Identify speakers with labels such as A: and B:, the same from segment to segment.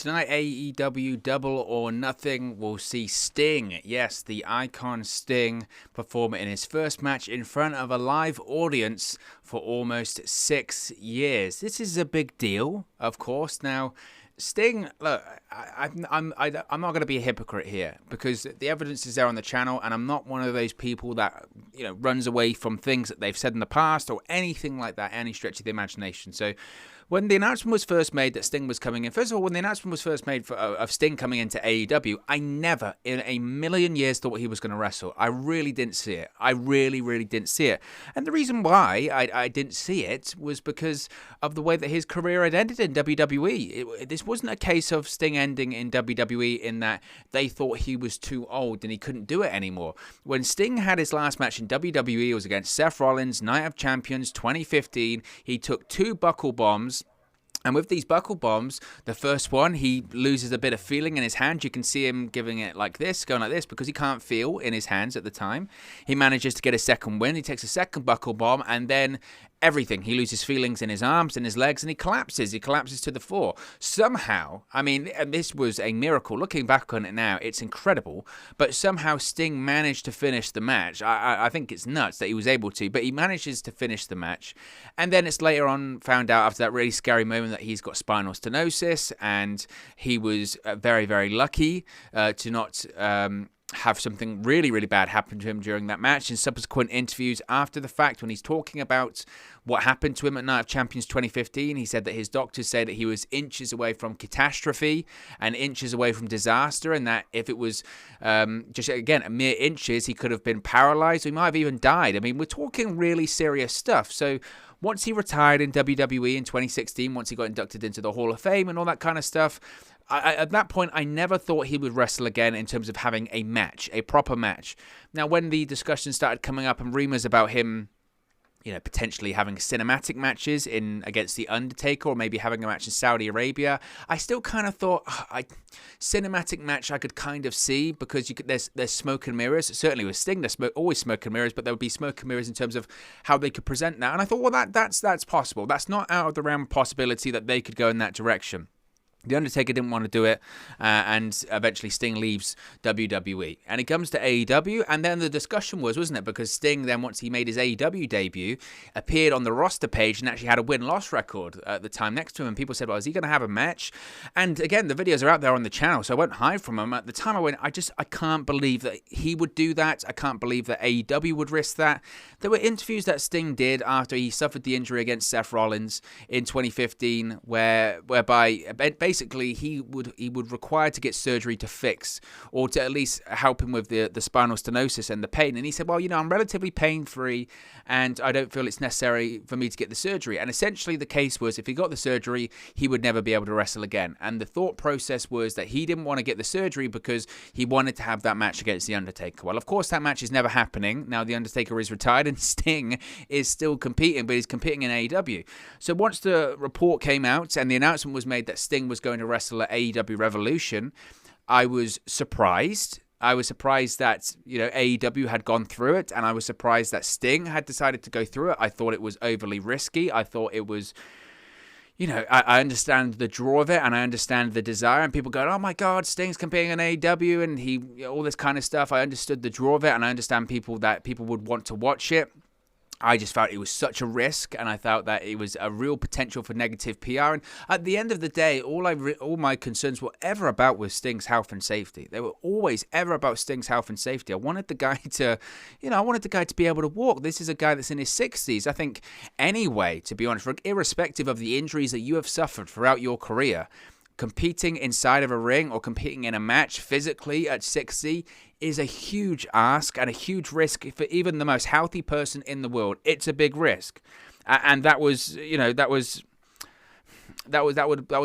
A: Tonight, AEW Double or Nothing will see Sting, yes, the icon Sting, perform in his first match in front of a live audience for almost 6 years. This is a big deal, of course. Now, Sting, look, I'm not going to be a hypocrite here because the evidence is there on the channel, and I'm not one of those people that runs away from things that they've said in the past or anything like that, any stretch of the imagination. So when the announcement was first made that Sting was coming in, first of all, when the announcement was first made of Sting coming into AEW, I never in a million years thought he was going to wrestle. I really didn't see it. I really, really didn't see it. And the reason why I didn't see it was because of the way that his career had ended in WWE. This wasn't a case of Sting ending in WWE in that they thought he was too old and he couldn't do it anymore. When Sting had his last match in WWE, it was against Seth Rollins, Night of Champions 2015. He took 2 buckle bombs. And with these buckle bombs, the first one, he loses a bit of feeling in his hand. You can see him giving it like this, going like this, because he can't feel in his hands at the time. He manages to get a second win. He takes a second buckle bomb, and then everything. He loses feelings in his arms and his legs, and he collapses. He collapses to the floor. Somehow, I mean, and this was a miracle. Looking back on it now, it's incredible. But somehow Sting managed to finish the match. I think it's nuts that he was able to, but he manages to finish the match. And then it's later on found out after that really scary moment that he's got spinal stenosis, and he was very, very lucky to not have something really, really bad happen to him during that match. In subsequent interviews after the fact, when he's talking about what happened to him at Night of Champions 2015, he said that his doctors say that he was inches away from catastrophe and inches away from disaster, and that if it was just, again, a mere inches, he could have been paralyzed, or he might have even died. I mean, we're talking really serious stuff. So once he retired in WWE in 2016, once he got inducted into the Hall of Fame and all that kind of stuff, at that point, I never thought he would wrestle again in terms of having a match, a proper match. Now, when the discussion started coming up and rumors about him, potentially having cinematic matches against The Undertaker, or maybe having a match in Saudi Arabia, I still kind of thought, cinematic match I could kind of see, because there's smoke and mirrors. Certainly with Sting, there's always smoke and mirrors, but there would be smoke and mirrors in terms of how they could present that. And I thought, well, that's possible. That's not out of the realm of possibility that they could go in that direction. The Undertaker didn't want to do it, and eventually Sting leaves WWE. And he comes to AEW, and then the discussion wasn't it? Because Sting then, once he made his AEW debut, appeared on the roster page and actually had a win-loss record at the time next to him. And people said, well, is he going to have a match? And again, the videos are out there on the channel, so I won't hide from him. At the time I went, I can't believe that he would do that. I can't believe that AEW would risk that. There were interviews that Sting did after he suffered the injury against Seth Rollins in 2015, whereby basically he would require to get surgery to fix, or to at least help him with the spinal stenosis and the pain. And he said, well, I'm relatively pain-free, and I don't feel it's necessary for me to get the surgery. And essentially the case was, if he got the surgery, he would never be able to wrestle again. And the thought process was that he didn't want to get the surgery because he wanted to have that match against The Undertaker. Well, of course, that match is never happening. Now The Undertaker is retired, and Sting is still competing, but he's competing in AEW. So once the report came out and the announcement was made that Sting was going to wrestle at AEW Revolution, I was surprised. I was surprised that, AEW had gone through it, and I was surprised that Sting had decided to go through it. I thought it was overly risky. I thought it was, I understand the draw of it, and I understand the desire, and people go, oh my God, Sting's competing in AEW, and all this kind of stuff. I understood the draw of it, and I understand people would want to watch it. I just felt it was such a risk, and I thought that it was a real potential for negative PR. And at the end of the day, all my concerns were ever about was Sting's health and safety. They were always ever about Sting's health and safety. I wanted the guy to, be able to walk. This is a guy that's in his 60s. I think anyway, to be honest, irrespective of the injuries that you have suffered throughout your career, competing inside of a ring or competing in a match physically at 60 is a huge ask and a huge risk for even the most healthy person in the world. It's a big risk, and that was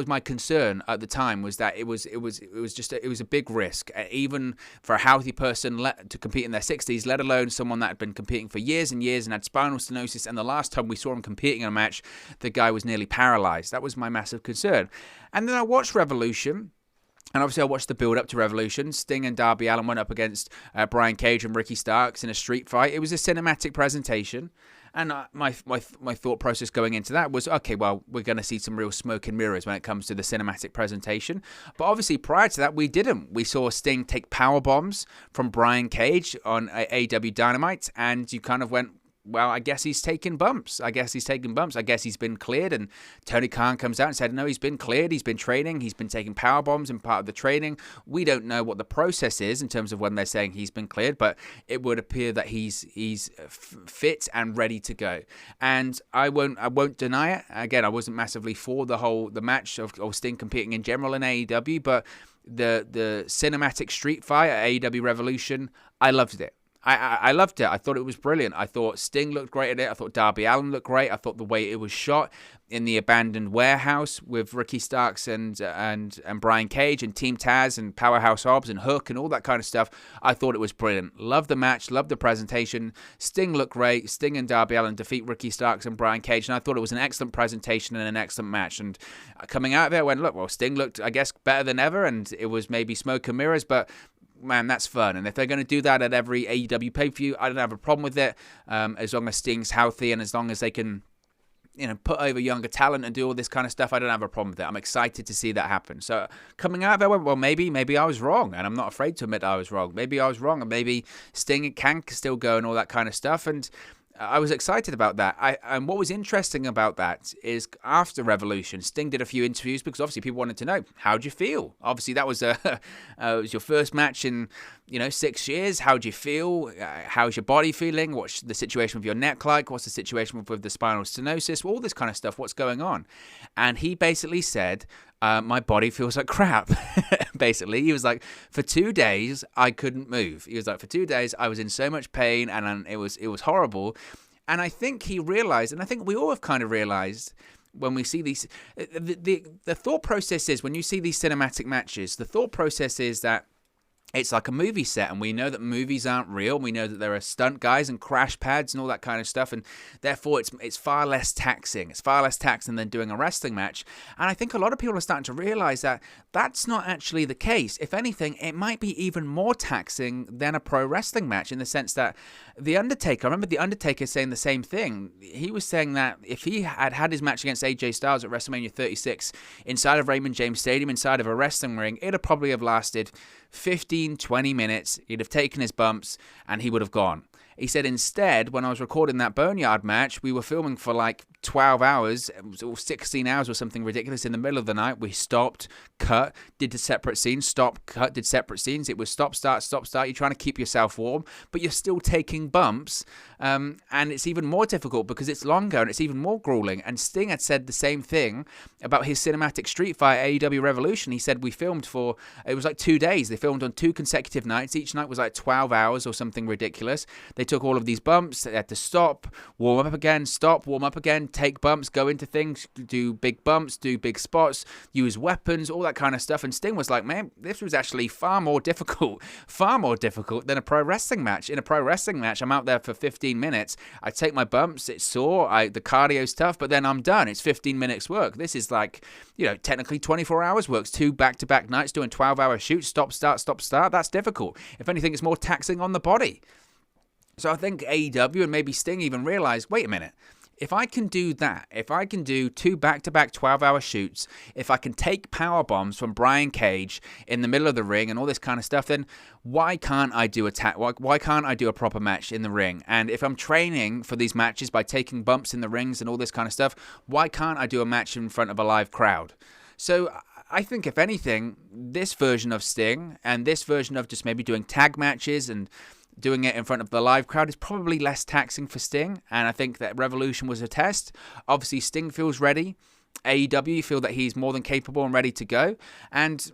A: my concern at the time, was that it was a big risk, even for a healthy person to compete in their 60s, let alone someone that had been competing for years and years and had spinal stenosis. And the last time we saw him competing in a match, the guy was nearly paralyzed. That was my massive concern. And then I watched Revolution. And obviously I watched the build-up to Revolution. Sting and Darby Allin went up against Brian Cage and Ricky Starks in a street fight. It was a cinematic presentation. And my thought process going into that was, okay, well, we're going to see some real smoke and mirrors when it comes to the cinematic presentation. But obviously, prior to that, we didn't. We saw Sting take power bombs from Brian Cage on AEW Dynamite, and you kind of went, well, I guess he's taking bumps. I guess he's been cleared. And Tony Khan comes out and said, no, he's been cleared. He's been training. He's been taking power bombs and part of the training. We don't know what the process is in terms of when they're saying he's been cleared, but it would appear that he's fit and ready to go. And I won't deny it. Again, I wasn't massively for the match of Sting competing in general in AEW, but the cinematic street fight at AEW Revolution, I loved it. I loved it. I thought it was brilliant. I thought Sting looked great at it. I thought Darby Allin looked great. I thought the way it was shot in the abandoned warehouse with Ricky Starks and Brian Cage and Team Taz and Powerhouse Hobbs and Hook and all that kind of stuff, I thought it was brilliant. Loved the match. Loved the presentation. Sting looked great. Sting and Darby Allin defeat Ricky Starks and Brian Cage, and I thought it was an excellent presentation and an excellent match. And coming out of it, I went, look, well, Sting looked, I guess, better than ever, and it was maybe smoke and mirrors, but man, that's fun. And if they're going to do that at every AEW pay-per-view, I don't have a problem with it, as long as Sting's healthy and as long as they can, put over younger talent and do all this kind of stuff. I don't have a problem with it. I'm excited to see that happen. So coming out of it, I went, well, maybe I was wrong, and I'm not afraid to admit I was wrong. Maybe I was wrong, and maybe Sting can still go and all that kind of stuff. And I was excited about that. And what was interesting about that is after Revolution, Sting did a few interviews because obviously people wanted to know, how'd you feel? Obviously that was it was your first match in 6 years. How'd you feel? How's your body feeling? What's the situation with your neck like? What's the situation with the spinal stenosis? All this kind of stuff. What's going on? And he basically said, my body feels like crap. Basically, he was like, for 2 days I couldn't move. He was like, for 2 days I was in so much pain, and it was horrible. And I think he realized, and I think we all have kind of realized, when we see these, the thought process is, when you see these cinematic matches, the thought process is that it's like a movie set, and we know that movies aren't real. We know that there are stunt guys and crash pads and all that kind of stuff, and therefore it's far less taxing. It's far less taxing than doing a wrestling match. And I think a lot of people are starting to realize that that's not actually the case. If anything, it might be even more taxing than a pro wrestling match, in the sense that The Undertaker, I remember The Undertaker saying the same thing. He was saying that if he had his match against AJ Styles at WrestleMania 36 inside of Raymond James Stadium, inside of a wrestling ring, it'd probably have lasted 15-20 minutes. He'd have taken his bumps and he would have gone. He said instead, when I was recording that Boneyard match, we were filming for like 12 hours, or 16 hours or something ridiculous in the middle of the night. We stopped, cut, did the separate scenes, stop, cut, did separate scenes. It was stop, start, stop, start. You're trying to keep yourself warm, but you're still taking bumps. And it's even more difficult because it's longer and it's even more grueling. And Sting had said the same thing about his cinematic street fight at AEW Revolution. He said we filmed for, it was like 2 days. They filmed on 2 consecutive nights. Each night was like 12 hours or something ridiculous. They took all of these bumps. They had to stop, warm up again, stop, warm up again, take bumps, go into things, do big bumps, do big spots, use weapons, all that kind of stuff. And Sting was like, man, this was actually far more difficult than a pro wrestling match. In a pro wrestling match, I'm out there for 15 minutes. I take my bumps, it's sore, the cardio's tough, but then I'm done. It's 15 minutes work. This is like, technically 24 hours works, 2 back-to-back nights doing 12-hour shoots, stop, start. That's difficult. If anything, it's more taxing on the body. So I think AEW and maybe Sting even realized, wait a minute, if I can do that, if I can do 2 back-to-back 12-hour shoots, if I can take power bombs from Brian Cage in the middle of the ring and all this kind of stuff, then why can't I do why can't I do a proper match in the ring? And if I'm training for these matches by taking bumps in the rings and all this kind of stuff, why can't I do a match in front of a live crowd? So I think, if anything, this version of Sting and this version of just maybe doing tag matches and doing it in front of the live crowd is probably less taxing for Sting, and I think that Revolution was a test. Obviously, Sting feels ready. AEW feel that he's more than capable and ready to go, and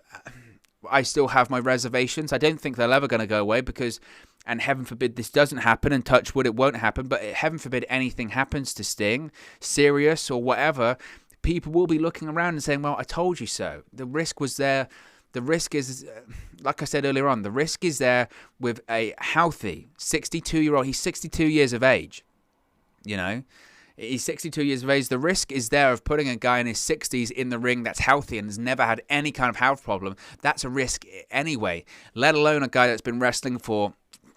A: I still have my reservations. I don't think they're ever going to go away because, and heaven forbid this doesn't happen, and touch wood it won't happen, but heaven forbid anything happens to Sting, serious or whatever, people will be looking around and saying, well, I told you so. The risk was there. The risk is, like I said earlier on, the risk is there with a healthy 62-year-old. He's 62 years of age, He's 62 years of age. The risk is there of putting a guy in his 60s in the ring that's healthy and has never had any kind of health problem. That's a risk anyway, let alone a guy that's been wrestling for,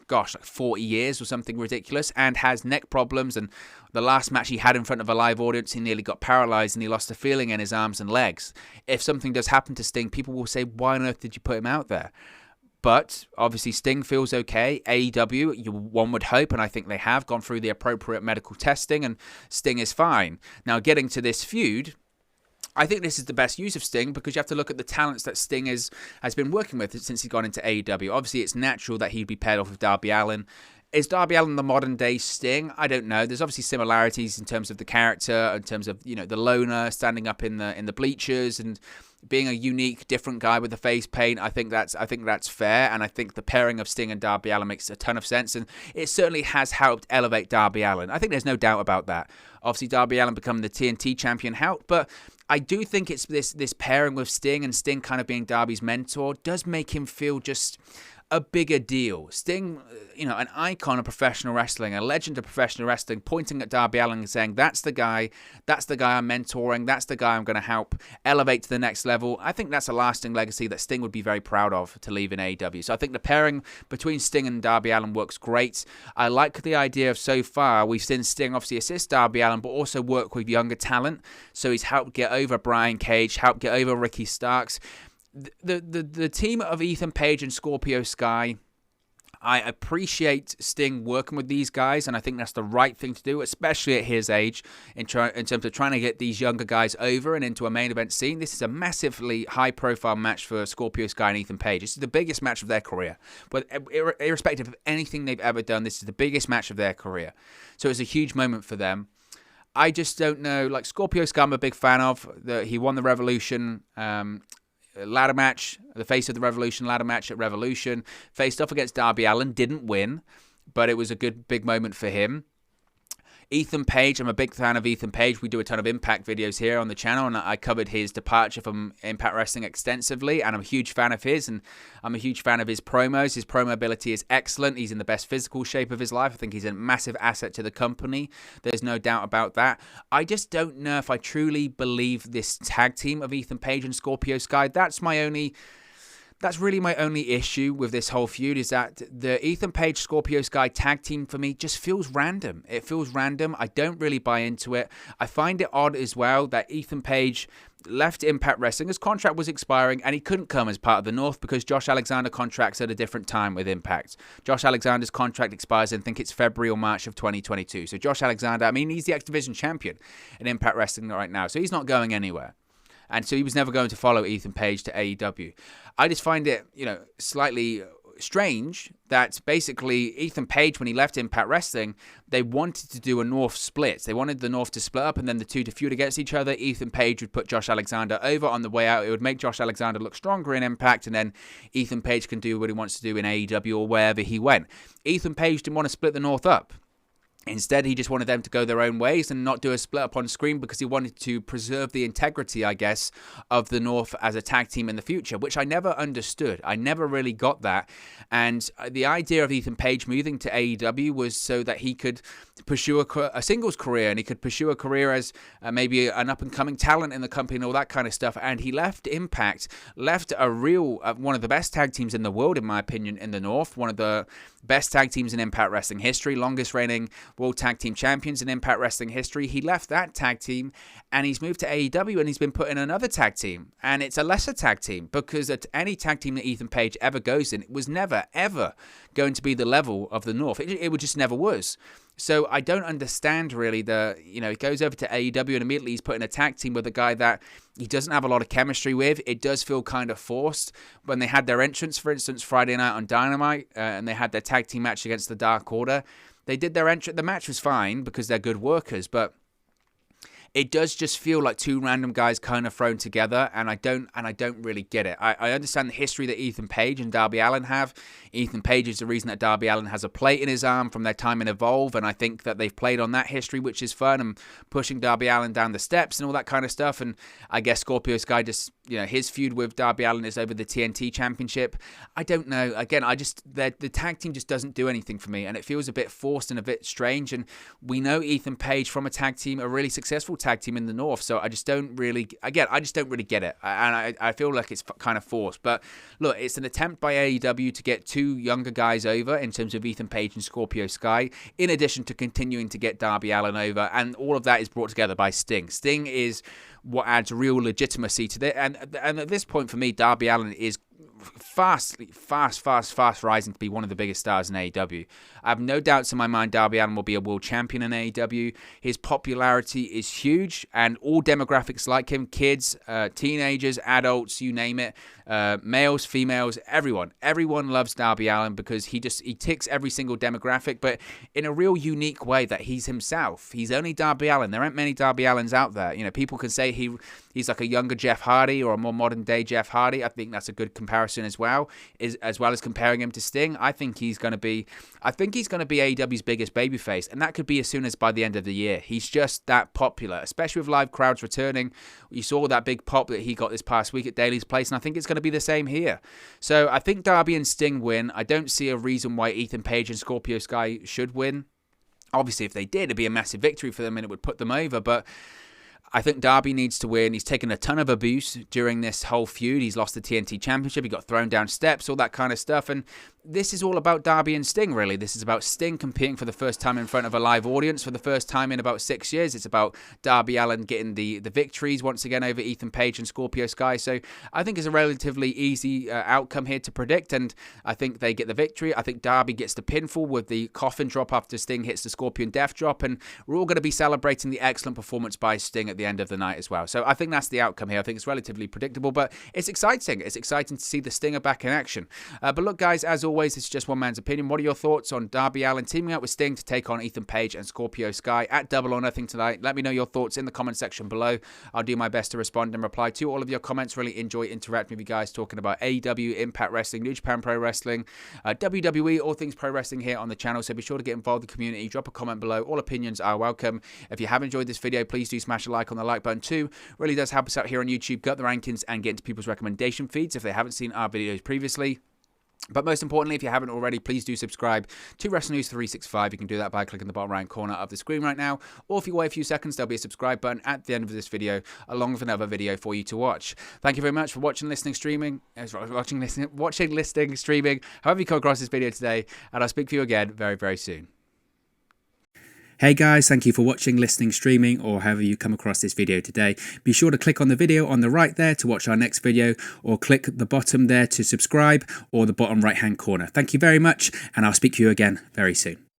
A: like 40 years or something ridiculous and has neck problems and The last match he had in front of a live audience, he nearly got paralyzed and he lost the feeling in his arms and legs. If something does happen to Sting, people will say, why on earth did you put him out there? But obviously Sting feels okay. AEW, one would hope, and I think they have gone through the appropriate medical testing, and Sting is fine. Now, getting to this feud, I think this is the best use of Sting because you have to look at the talents that Sting has been working with since he's gone into AEW. Obviously, it's natural that he'd be paired off with Darby Allin. Is Darby Allin the modern day Sting? I don't know. There's obviously similarities in terms of the character, in terms of, the loner standing up in the bleachers and being a unique, different guy with the face paint. I think that's fair, and I think the pairing of Sting and Darby Allin makes a ton of sense, and it certainly has helped elevate Darby Allin. I think there's no doubt about that. Obviously, Darby Allin becoming the TNT champion helped, but I do think it's this pairing with Sting and Sting kind of being Darby's mentor does make him feel just a bigger deal. Sting, an icon of professional wrestling, a legend of professional wrestling, pointing at Darby Allin and saying, that's the guy I'm mentoring, that's the guy I'm going to help elevate to the next level. I think that's a lasting legacy that Sting would be very proud of to leave in AEW. So I think the pairing between Sting and Darby Allin works great. I like the idea of so far, we've seen Sting obviously assist Darby Allin, but also work with younger talent. So he's helped get over Brian Cage, helped get over Ricky Starks. The team of Ethan Page and Scorpio Sky, I appreciate Sting working with these guys, and I think that's the right thing to do, especially at his age, in terms of trying to get these younger guys over and into a main event scene. This is a massively high-profile match for Scorpio Sky and Ethan Page. This is the biggest match of their career. But irrespective of anything they've ever done, this is the biggest match of their career. So it's a huge moment for them. I just don't know. Like, Scorpio Sky, I'm a big fan of. He won the Revolution ladder match, the face of the Revolution ladder match at Revolution, faced off against Darby Allin, didn't win, but it was a good big moment for him. Ethan Page, I'm a big fan of Ethan Page. We do a ton of Impact videos here on the channel, and I covered his departure from Impact Wrestling extensively, and I'm a huge fan of his, and I'm a huge fan of his promos. His promo ability is excellent. He's in the best physical shape of his life. I think he's a massive asset to the company. There's no doubt about that. I just don't know if I truly believe this tag team of Ethan Page and Scorpio Sky. That's really my only issue with this whole feud, is that the Ethan Page Scorpio Sky tag team for me just feels random. It feels random. I don't really buy into it. I find it odd as well that Ethan Page left Impact Wrestling. His contract was expiring and he couldn't come as part of the North because Josh Alexander contracts at a different time with Impact. Josh Alexander's contract expires in, I think it's February or March of 2022. So Josh Alexander, he's the X Division champion in Impact Wrestling right now. So he's not going anywhere. And so he was never going to follow Ethan Page to AEW. I just find it, slightly strange that basically Ethan Page, when he left Impact Wrestling, they wanted to do a North split. They wanted the North to split up and then the two to feud against each other. Ethan Page would put Josh Alexander over on the way out. It would make Josh Alexander look stronger in Impact, and then Ethan Page can do what he wants to do in AEW or wherever he went. Ethan Page didn't want to split the North up. Instead, he just wanted them to go their own ways and not do a split up on screen because he wanted to preserve the integrity, I guess, of the North as a tag team in the future, which I never understood. I never really got that. And the idea of Ethan Page moving to AEW was so that he could pursue a singles career, and he could pursue a career as maybe an up-and-coming talent in the company and all that kind of stuff. And he left Impact, left a real, one of the best tag teams in the world, in my opinion, in the North, one of the best tag teams in Impact Wrestling history, longest reigning World Tag Team Champions in Impact Wrestling history. He left that tag team and he's moved to AEW and he's been put in another tag team, and it's a lesser tag team because at any tag team that Ethan Page ever goes in, it was never, ever going to be the level of the North. It just never was. So I don't understand really he goes over to AEW and immediately he's put in a tag team with a guy that he doesn't have a lot of chemistry with. It does feel kind of forced. When they had their entrance, for instance, Friday night on Dynamite, and they had their tag team match against the Dark Order, they did their entrance. The match was fine because they're good workers, but it does just feel like two random guys kind of thrown together, and I don't really get it. I understand the history that Ethan Page and Darby Allin have. Ethan Page is the reason that Darby Allin has a plate in his arm from their time in Evolve, and I think that they've played on that history, which is fun, and pushing Darby Allin down the steps and all that kind of stuff. And I guess Scorpio Sky just, his feud with Darby Allin is over the TNT Championship. I don't know. Again, the tag team just doesn't do anything for me, and it feels a bit forced and a bit strange. And we know Ethan Page from a tag team, a really successful tag team in the North. So I just don't really get it. And I feel like it's kind of forced. But look, it's an attempt by AEW to get two younger guys over in terms of Ethan Page and Scorpio Sky, in addition to continuing to get Darby Allin over. And all of that is brought together by Sting. Sting is what adds real legitimacy to it. And at this point, for me, Darby Allin is fast rising to be one of the biggest stars in AEW. I have no doubts in my mind Darby Allin will be a world champion in AEW. His popularity is huge, and all demographics like him, kids, teenagers, adults, you name it, males, females, everyone loves Darby Allin because he ticks every single demographic, but in a real unique way that he's himself. He's only Darby Allin. There aren't many Darby Allins out there. You know, people can say he's like a younger Jeff Hardy or a more modern day Jeff Hardy. I think that's a good comparison as well as comparing him to Sting. I think he's going to be AEW's biggest babyface, and that could be as soon as by the end of the year. He's just that popular, especially with live crowds returning. You saw that big pop that he got this past week at Daily's Place, and I think it's going to be the same here. So I think Darby and Sting win. I don't see a reason why Ethan Page and Scorpio Sky should win. Obviously, if they did, it'd be a massive victory for them and it would put them over, but I think Darby needs to win. He's taken a ton of abuse during this whole feud. He's lost the TNT Championship. He got thrown down steps, all that kind of stuff. And this is all about Darby and Sting, really. This is about Sting competing for the first time in front of a live audience for the first time in about 6 years. It's about Darby Allin getting the victories once again over Ethan Page and Scorpio Sky. So I think it's a relatively easy outcome here to predict, and I think they get the victory. I think Darby gets the pinfall with the coffin drop after Sting hits the Scorpion Death Drop, and we're all going to be celebrating the excellent performance by Sting at the end of the night as well. So I think that's the outcome here. I think it's relatively predictable, but it's exciting. It's exciting to see the Stinger back in action. But look, guys, as always, it's just one man's opinion. What are your thoughts on Darby Allin teaming up with Sting to take on Ethan Page and Scorpio Sky at Double or Nothing tonight? Let me know your thoughts in the comment section below. I'll do my best to respond and reply to all of your comments. Really enjoy interacting with you guys, talking about AEW, Impact Wrestling, New Japan Pro Wrestling, WWE, all things pro wrestling here on the channel. So be sure to get involved in the community. Drop a comment below. All opinions are welcome. If you have enjoyed this video, please do smash a like on the like button too. Really does help us out here on YouTube, gut the rankings, and get into people's recommendation feeds if they haven't seen our videos previously. But most importantly, if you haven't already, please do subscribe to Wrestle News 365. You can do that by clicking the bottom right corner of the screen right now. Or if you wait a few seconds, there'll be a subscribe button at the end of this video, along with another video for you to watch. Thank you very much for watching, listening, streaming, streaming, however you come across this video today. And I'll speak to you again very, very soon. Hey guys, thank you for watching, listening, streaming, or however you come across this video today. Be sure to click on the video on the right there to watch our next video, or click the bottom there to subscribe, or the bottom right hand corner. Thank you very much, and I'll speak to you again very soon.